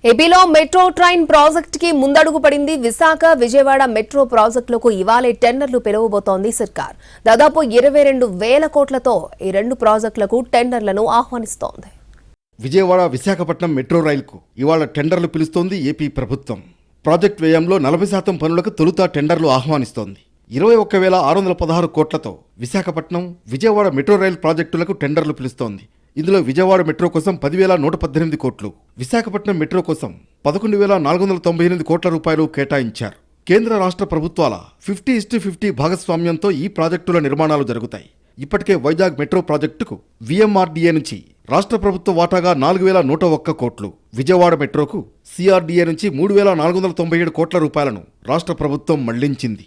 ఏపీలో metro train ప్రాజెక్టుకి ముందడుగు పడింది. విశాఖ విజయవాడ మెట్రో ప్రాజెక్టులకు ఇవాళే టెండర్లు పిలువబోతోంది సర్కార్. దాదాపు 22,000 కోట్లతో ఈ రెండు ప్రాజెక్టులకు టెండర్లను ఆహ్వానిస్తోంది. విజయవాడ విశాఖపట్నం మెట్రో రైలుకు ఇవాళ టెండర్లు పిలుస్తోంది ఏపీ ప్రభుత్వం. ప్రాజెక్టు వ్యయంలో 40% పనులకు తొలుత టెండర్లు ఆహ్వానిస్తోంది. 21,616 కోట్లతో విశాఖపట్నం విజయవాడ మెట్రో రైలు ప్రాజెక్టులకు టెండర్లు పిలుస్తోంది. ఇందులో విజయవాడ మెట్రో కోసం 10,118 కోట్లు, విశాఖపట్నం మెట్రో కోసం 11,498 కోట్ల రూపాయలు కేటాయించారు. కేంద్ర రాష్ట్ర ప్రభుత్వాల 50:50 భాగస్వామ్యంతో ఈ ప్రాజెక్టుల నిర్మాణాలు జరుగుతాయి. ఇప్పటికే వైజాగ్ మెట్రో ప్రాజెక్టుకు విఎంఆర్డీఏ నుంచి రాష్ట్ర ప్రభుత్వ వాటాగా 4,101 కోట్లు, విజయవాడ మెట్రోకు సిఆర్డీఏ నుంచి 3,497 కోట్ల రూపాయలను రాష్ట్ర ప్రభుత్వం మళ్లించింది.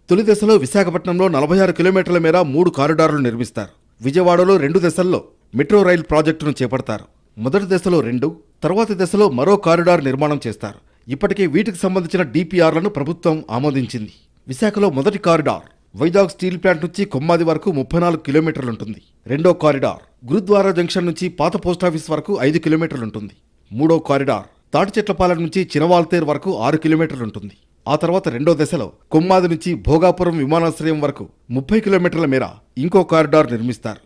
తొలి దశలో విశాఖపట్నంలో 46 కిలోమీటర్ల మేర 3 కారిడార్లు నిర్మిస్తారు. విజయవాడలో 2 దశల్లో మెట్రో రైల్ ప్రాజెక్టును చేపడతారు. మొదటి దశలో 2, తర్వాతి దశలో మరో కారిడార్ నిర్మాణం చేస్తారు. ఇప్పటికే వీటికి సంబంధించిన డిపిఆర్లను ప్రభుత్వం ఆమోదించింది. విశాఖలో మొదటి కారిడార్ వైజాగ్ స్టీల్ ప్లాంట్ నుంచి కొమ్మాది వరకు 34 కిలోమీటర్లుంటుంది. రెండో కారిడార్ గురుద్వారా జంక్షన్ నుంచి పాత పోస్టాఫీస్ వరకు 5 కిలోమీటర్లుంటుంది. మూడో కారిడార్ తాటిచెట్లపాలెం నుంచి చినవాల్తేర్ వరకు 6 కిలోమీటర్లుంటుంది. ఆ తర్వాత రెండో దశలో కొమ్మాది నుంచి భోగాపురం విమానాశ్రయం వరకు 30 కిలోమీటర్ల మేర ఇంకో కారిడార్ నిర్మిస్తారు.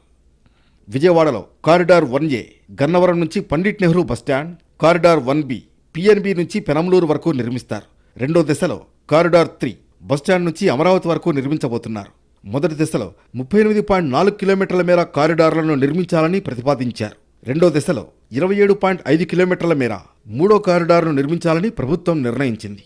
విజయవాడలో కారిడార్ 1A గన్నవరం నుంచి Pandit Nehru bus stand, corridor 1B PNB నుంచి పెనంలూరు వరకు నిర్మిస్తారు. రెండో దశలో కారిడార్ 3 బస్టాండ్ నుంచి అమరావతి వరకు నిర్మించబోతున్నారు. మొదటి దశలో 38.4 కిలోమీటర్ల మేర కారిడార్లను నిర్మించాలని ప్రతిపాదించారు. రెండో దశలో 27.5 కిలోమీటర్ల మేర మూడో కారిడార్ను నిర్మించాలని ప్రభుత్వం నిర్ణయించింది.